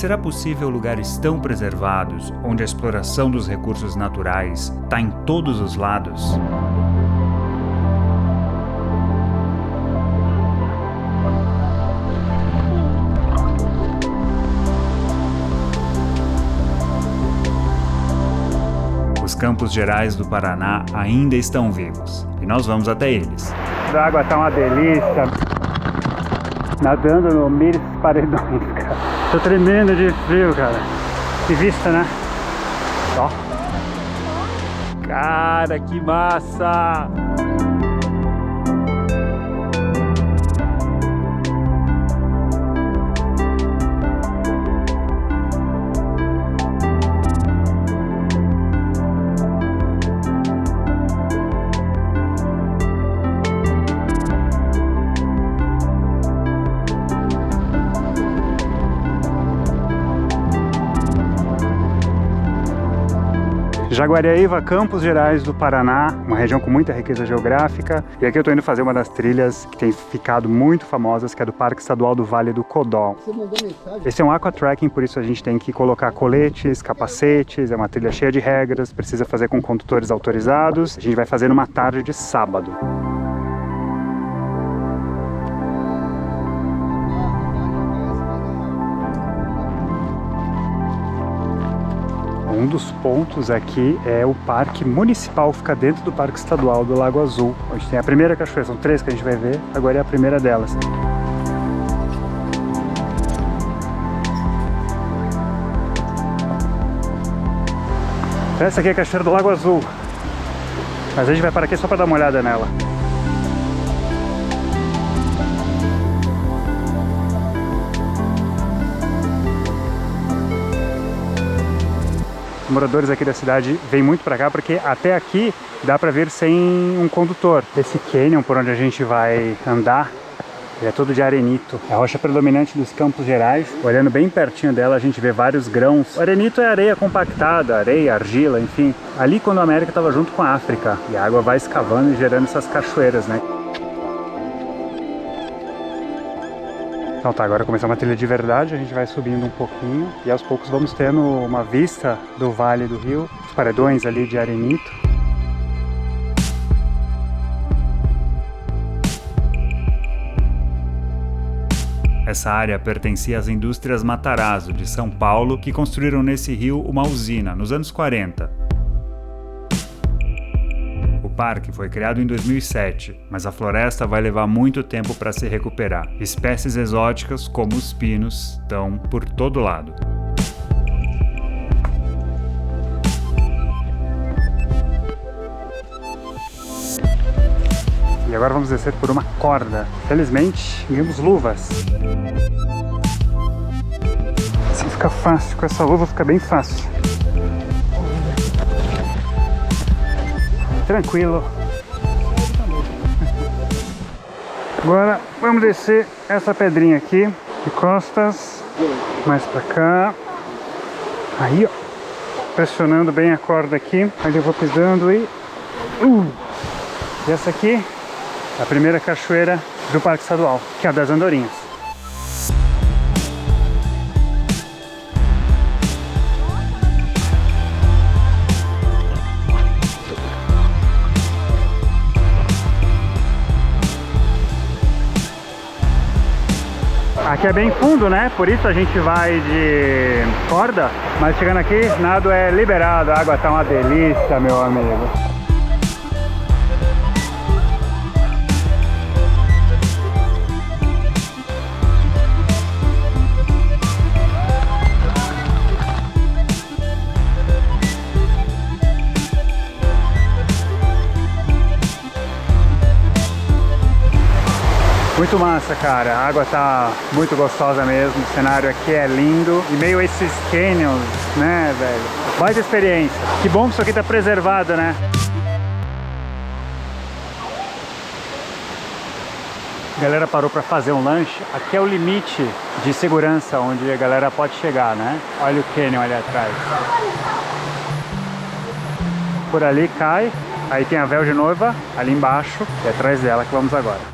será possível lugares tão preservados, onde a exploração dos recursos naturais está em todos os lados? Os Campos Gerais do Paraná ainda estão vivos e nós vamos até eles. A água tá uma delícia. Nadando no Mires Paredões, cara. Tô tremendo de frio, cara. Que vista, né? Ó. Cara, que massa! Jaguariaíva, Campos Gerais do Paraná, uma região com muita riqueza geográfica. E aqui eu estou indo fazer uma das trilhas que tem ficado muito famosas, que é do Parque Estadual do Vale do Codó. Esse é um aquatrekking, por isso a gente tem que colocar coletes, capacetes, é uma trilha cheia de regras, precisa fazer com condutores autorizados. A gente vai fazer numa tarde de sábado. Um dos pontos aqui é o Parque Municipal, fica dentro do Parque Estadual do Lago Azul, onde tem a primeira cachoeira. São 3 que a gente vai ver, agora é a primeira delas. Essa aqui é a cachoeira do Lago Azul, mas a gente vai parar aqui só para dar uma olhada nela. Os moradores aqui da cidade vêm muito para cá porque até aqui dá para vir sem um condutor. Esse canyon por onde a gente vai andar, ele é todo de arenito. É a rocha predominante dos Campos Gerais. Olhando bem pertinho dela a gente vê vários grãos. O arenito é areia compactada, areia, argila, enfim. Ali quando a América estava junto com a África. E a água vai escavando e gerando essas cachoeiras, né? Então tá, agora começar uma trilha de verdade, a gente vai subindo um pouquinho e aos poucos vamos tendo uma vista do Vale do Rio, os paredões ali de arenito. Essa área pertencia às indústrias Matarazzo de São Paulo, que construíram nesse rio uma usina nos anos 40. O parque foi criado em 2007, mas a floresta vai levar muito tempo para se recuperar. Espécies exóticas, como os pinos, estão por todo lado. E agora vamos descer por uma corda. Felizmente, ganhamos luvas. Assim fica fácil, com essa luva fica bem fácil. Tranquilo. Agora vamos descer essa pedrinha aqui de costas, mais pra cá. Aí, ó, pressionando bem a corda aqui. Aí eu vou pisando e essa aqui é a primeira cachoeira do Parque Estadual, que é a das Andorinhas. Aqui é bem fundo, né? Por isso a gente vai de corda, mas chegando aqui, nado é liberado, a água tá uma delícia, meu amigo. Muito massa, cara, a água tá muito gostosa mesmo, o cenário aqui é lindo e meio esses canyons, né, velho? Baita experiência. Que bom que isso aqui tá preservado, né? A galera parou para fazer um lanche. Aqui é o limite de segurança onde a galera pode chegar, né? Olha o canyon ali atrás. Por ali cai, aí tem a véu de noiva ali embaixo e é atrás dela que vamos agora.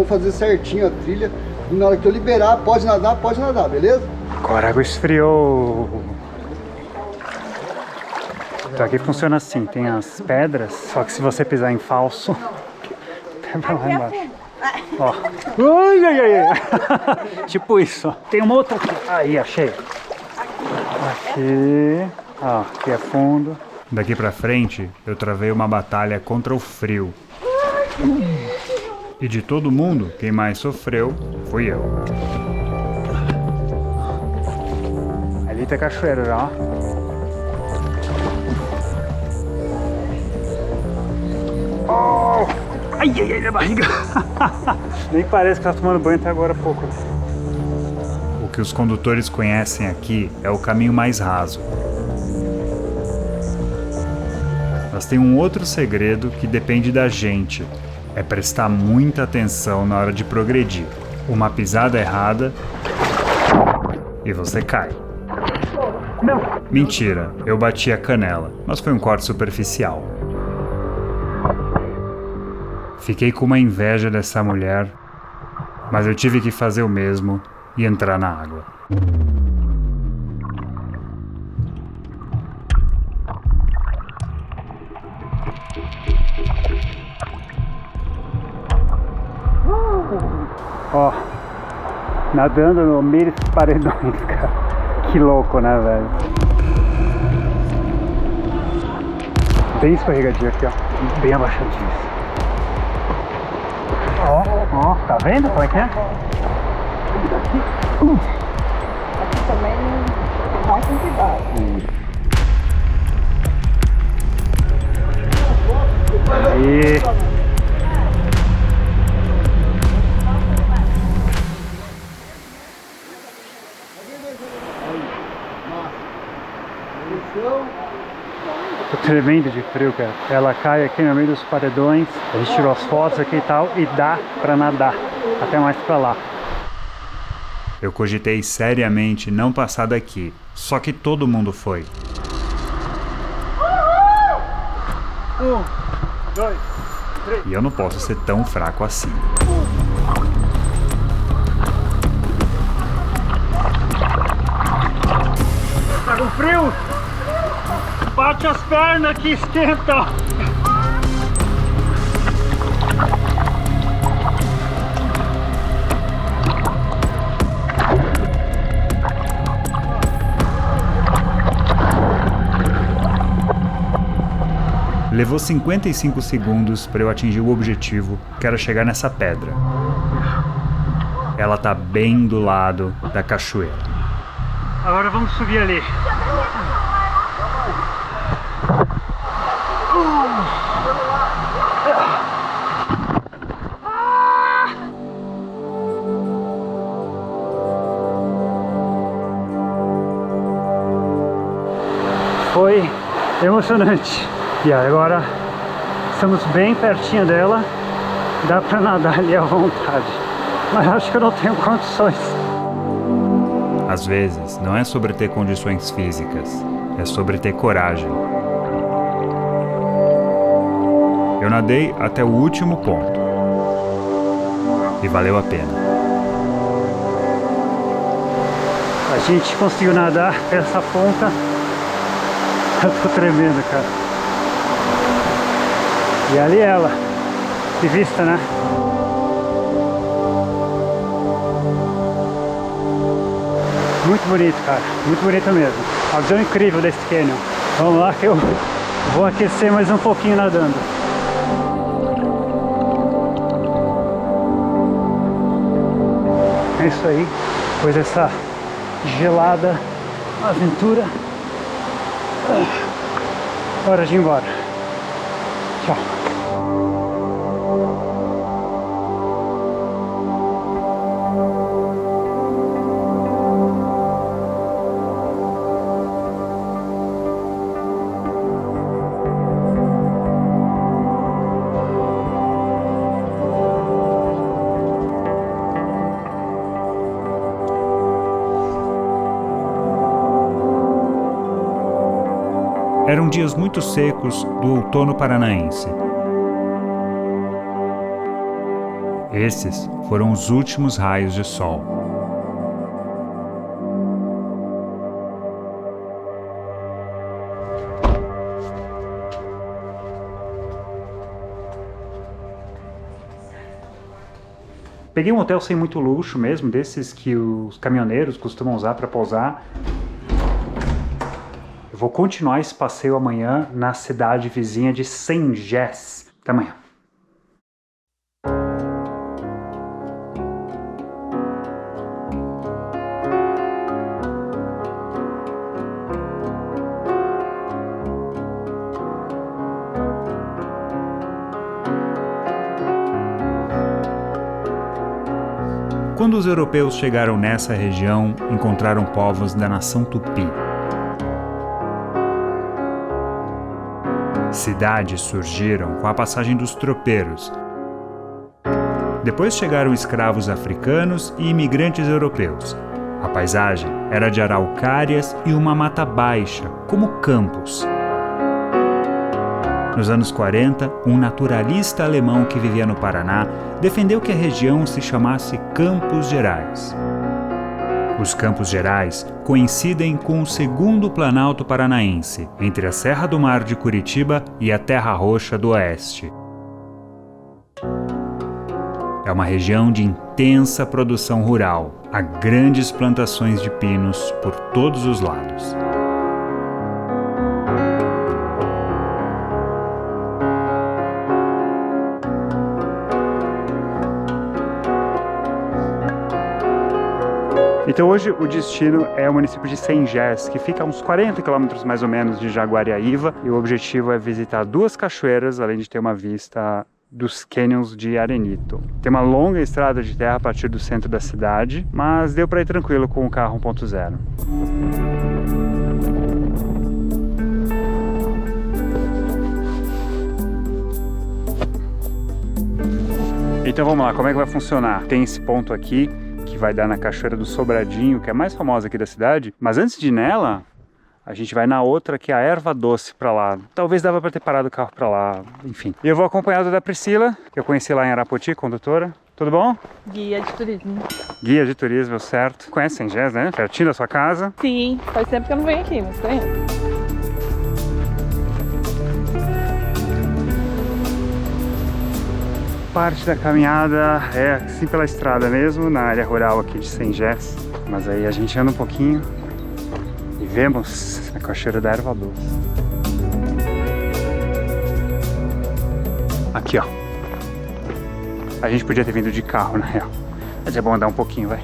vamos fazer certinho a trilha. E na hora que eu liberar, pode nadar, beleza? Agora a água esfriou. Então aqui funciona assim, tem as pedras, só que se você pisar em falso, vai lá embaixo. Ó. Ai, ai, ai, ai. Tipo isso. Tem uma outra aqui. Aí, achei. Aqui. Ó, aqui é fundo. Daqui pra frente, eu travei uma batalha contra o frio. E de todo mundo, quem mais sofreu fui eu. Ali tem cachoeira já, ó. Oh! Ai, ai, ai, minha barriga! Nem parece que tá tomando banho até agora há pouco. O que os condutores conhecem aqui é o caminho mais raso. Mas tem um outro segredo que depende da gente. É prestar muita atenção na hora de progredir. Uma pisada errada e você cai. Não! Mentira, eu bati a canela, mas foi um corte superficial. Fiquei com uma inveja dessa mulher, mas eu tive que fazer o mesmo e entrar na água. Ó, nadando no meio desses paredões, cara. Que louco, né, velho? Bem escorregadio aqui, ó. Bem abaixadinho. Ó, ó, tá vendo como é que é? Aqui também vai com cuidado. Aí. Tô tremendo de frio, cara. Ela cai aqui no meio dos paredões. A gente tirou as fotos aqui e tal. E dá pra nadar até mais pra lá. Eu cogitei seriamente não passar daqui. Só que todo mundo foi. 1, 2, 3. E eu não posso ser tão fraco assim. Tá com frio? Bate as pernas que esquenta! Levou 55 segundos para eu atingir o objetivo, que era chegar nessa pedra. Ela tá bem do lado da cachoeira. Agora vamos subir ali. Foi emocionante. E agora estamos bem pertinho dela. Dá pra nadar ali à vontade. Mas acho que eu não tenho condições. Às vezes, não é sobre ter condições físicas, é sobre ter coragem. Eu nadei até o último ponto. E valeu a pena. A gente conseguiu nadar essa ponta. Eu tô tremendo, cara. E ali ela. Que vista, né? Muito bonito, cara. Muito bonito mesmo. A visão incrível desse canyon. Vamos lá que eu vou aquecer mais um pouquinho nadando. É isso aí. Depois dessa gelada aventura. Hora de ir embora. Tchau. Eram dias muito secos do outono paranaense. Esses foram os últimos raios de sol. Peguei um hotel sem muito luxo mesmo, desses que os caminhoneiros costumam usar para pousar. Eu vou continuar esse passeio amanhã na cidade vizinha de Saint-Gess. Até amanhã. Quando os europeus chegaram nessa região, encontraram povos da nação Tupi. Cidades surgiram com a passagem dos tropeiros. Depois chegaram escravos africanos e imigrantes europeus. A paisagem era de araucárias e uma mata baixa, como campos. Nos anos 40, um naturalista alemão que vivia no Paraná defendeu que a região se chamasse Campos Gerais. Os Campos Gerais coincidem com o segundo Planalto Paranaense, entre a Serra do Mar de Curitiba e a Terra Roxa do Oeste. É uma região de intensa produção rural. Há grandes plantações de pinos por todos os lados. Então hoje o destino é o município de Saint-Gess, que fica a uns 40 quilômetros mais ou menos de Jaguariaíva, e o objetivo é visitar 2 cachoeiras, além de ter uma vista dos canyons de Arenito. Tem uma longa estrada de terra a partir do centro da cidade, mas deu para ir tranquilo com o carro 1.0. Então vamos lá, como é que vai funcionar? Tem esse ponto aqui, que vai dar na Cachoeira do Sobradinho, que é a mais famosa aqui da cidade, mas antes de ir nela, a gente vai na outra, que é a Erva Doce, pra lá. Talvez dava pra ter parado o carro pra lá, enfim. E eu vou acompanhado da Priscila, que eu conheci lá em Arapoti, condutora. Tudo bom? Guia de turismo. Guia de turismo, certo. Conhece Saint-Gess, né? Pertinho da sua casa. Sim, faz tempo que eu não venho aqui, mas conheço. Parte da caminhada é assim pela estrada mesmo, na área rural aqui de Saint-Gess. Mas aí a gente anda um pouquinho e vemos a Cachoeira da Erva Doce. Aqui, ó. A gente podia ter vindo de carro, na real. Mas é bom andar um pouquinho, vai.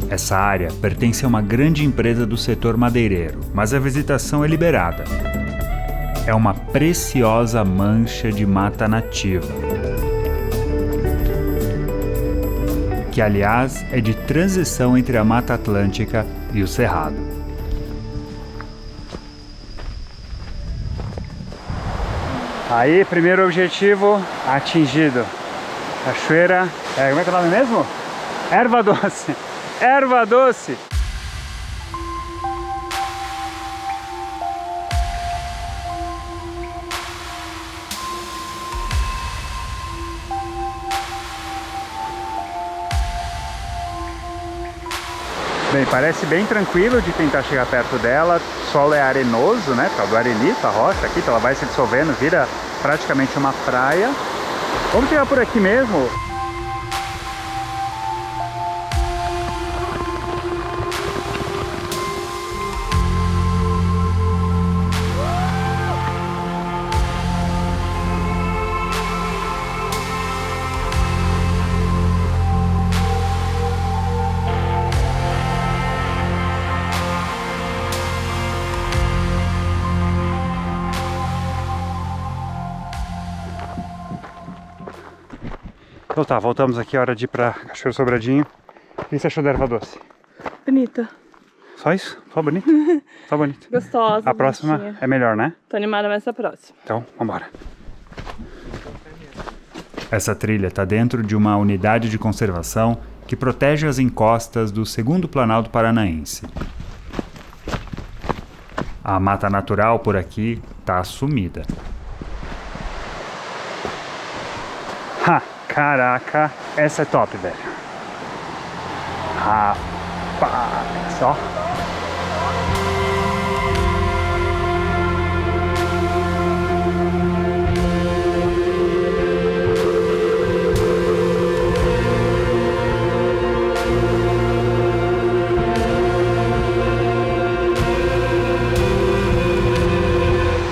Essa área pertence a uma grande empresa do setor madeireiro, mas a visitação é liberada. É uma preciosa mancha de mata nativa, que aliás é de transição entre a Mata Atlântica e o Cerrado. Aí, primeiro objetivo atingido. Cachoeira, como é que é o nome mesmo? Erva Doce. Erva Doce. Bem, parece bem tranquilo de tentar chegar perto dela. O solo é arenoso, né? Por causa do arenito, a rocha aqui, então ela vai se dissolvendo, vira praticamente uma praia. Vamos chegar por aqui mesmo. Então tá, voltamos aqui, hora de ir pra Cachoeira Sobradinho. O que você achou da Erva Doce? Bonita. Só isso? Só bonito? Só bonito. Gostosa. A próxima bonitinha. é melhor, né? Tô animada mais pra próxima. Então, vambora. Essa trilha está dentro de uma unidade de conservação que protege as encostas do segundo Planalto Paranaense. A mata natural por aqui está sumida. Caraca, essa é top, velho. Rapaz, ó.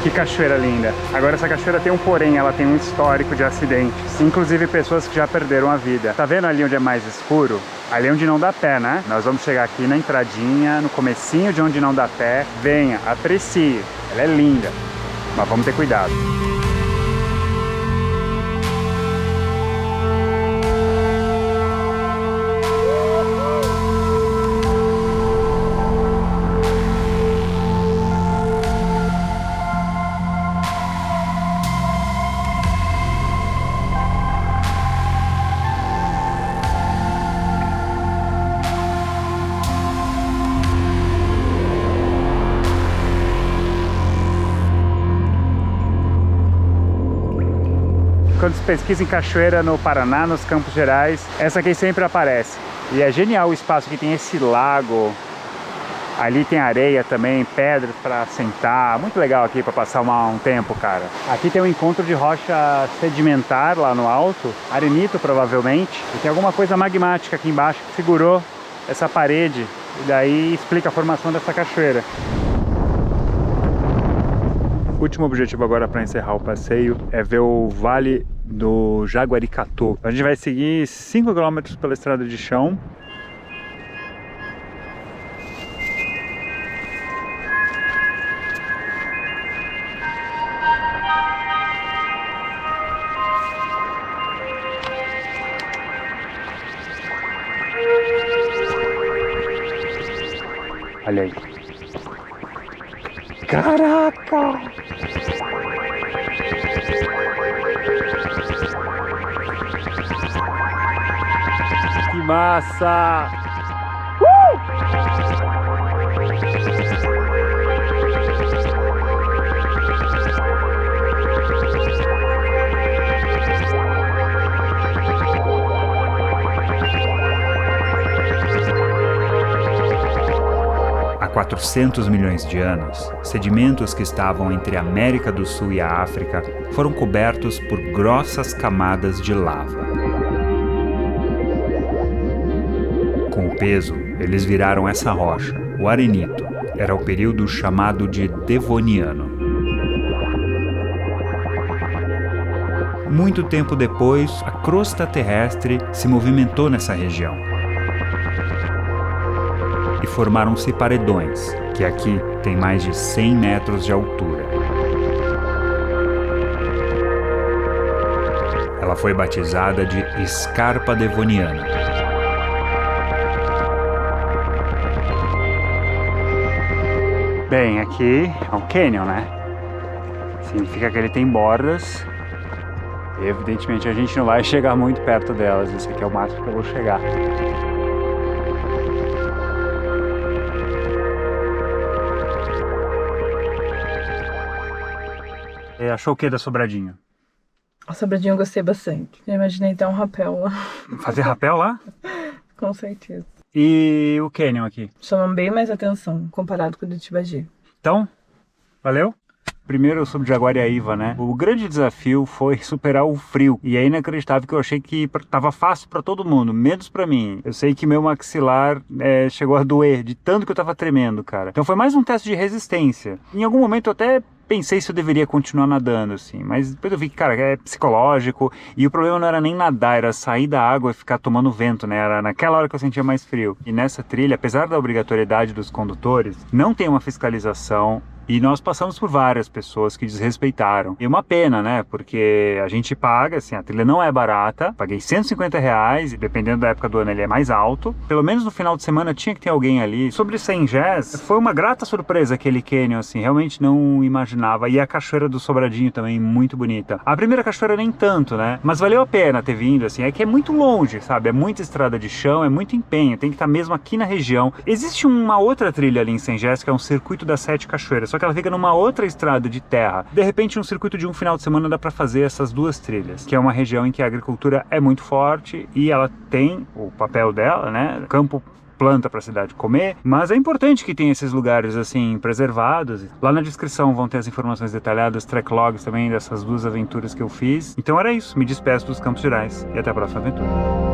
Que cachoeira linda. Agora essa cachoeira tem um porém, ela tem um histórico de acidentes, inclusive pessoas que já perderam a vida. Tá vendo ali onde é mais escuro? Ali é onde não dá pé, né? Nós vamos chegar aqui na entradinha, no comecinho de onde não dá pé. Venha, aprecie. Ela é linda, mas vamos ter cuidado. Quando se pesquisa em cachoeira no Paraná, nos Campos Gerais, essa aqui sempre aparece. E é genial o espaço que tem esse lago. Ali tem areia também, pedras para sentar. Muito legal aqui para passar um tempo, cara. Aqui tem um encontro de rocha sedimentar lá no alto, arenito provavelmente. E tem alguma coisa magmática aqui embaixo que segurou essa parede. E daí explica a formação dessa cachoeira. O último objetivo agora para encerrar o passeio é ver o Vale do Jaguaricatu. A gente vai seguir 5 km pela estrada de chão. Olha aí. Caraca! Que massa! Há 400 milhões de anos, sedimentos que estavam entre a América do Sul e a África foram cobertos por grossas camadas de lava. Com o peso, eles viraram essa rocha, o arenito. Era o período chamado de Devoniano. Muito tempo depois, a crosta terrestre se movimentou nessa região. E formaram-se paredões, que aqui tem mais de 100 metros de altura. Ela foi batizada de Escarpa Devoniana. Bem, aqui é um canyon, né? Significa que ele tem bordas. E evidentemente a gente não vai chegar muito perto delas. Esse aqui é o máximo que eu vou chegar. E achou o que da Sobradinho? A Sobradinho eu gostei bastante. Eu imaginei até um rapel lá. Fazer rapel lá? Com certeza. E o canyon aqui? Chamam bem mais atenção comparado com o do Tibagi. Então, valeu? Primeiro sobre Jaguariaíva, né? O grande desafio foi superar o frio. E é inacreditável que eu achei que tava fácil para todo mundo, menos para mim. Eu sei que meu maxilar chegou a doer de tanto que eu tava tremendo, cara. Então foi mais um teste de resistência. Em algum momento eu até pensei se eu deveria continuar nadando, assim. Mas depois eu vi que, cara, é psicológico. E o problema não era nem nadar, era sair da água e ficar tomando vento, né? Era naquela hora que eu sentia mais frio. E nessa trilha, apesar da obrigatoriedade dos condutores, não tem uma fiscalização. E nós passamos por várias pessoas que desrespeitaram. E uma pena, né? Porque a gente paga, assim, a trilha não é barata. Paguei R$150 e dependendo da época do ano ele é mais alto. Pelo menos no final de semana tinha que ter alguém ali. Sobre Saint-Gés, foi uma grata surpresa aquele canyon, assim. Realmente não imaginava. E a cachoeira do Sobradinho também, muito bonita. A primeira cachoeira nem tanto, né? Mas valeu a pena ter vindo, assim. É que é muito longe, sabe? É muita estrada de chão, é muito empenho. Tem que estar mesmo aqui na região. Existe uma outra trilha ali em Saint-Gés, que é um circuito das 7 cachoeiras. Só só que ela fica numa outra estrada de terra. De repente, um circuito de um final de semana dá para fazer essas duas trilhas, que é uma região em que a agricultura é muito forte e ela tem o papel dela, né? Campo planta para a cidade comer, mas é importante que tenha esses lugares assim preservados. Lá na descrição vão ter as informações detalhadas, track logs também dessas duas aventuras que eu fiz. Então era isso, me despeço dos Campos Gerais e até a próxima aventura.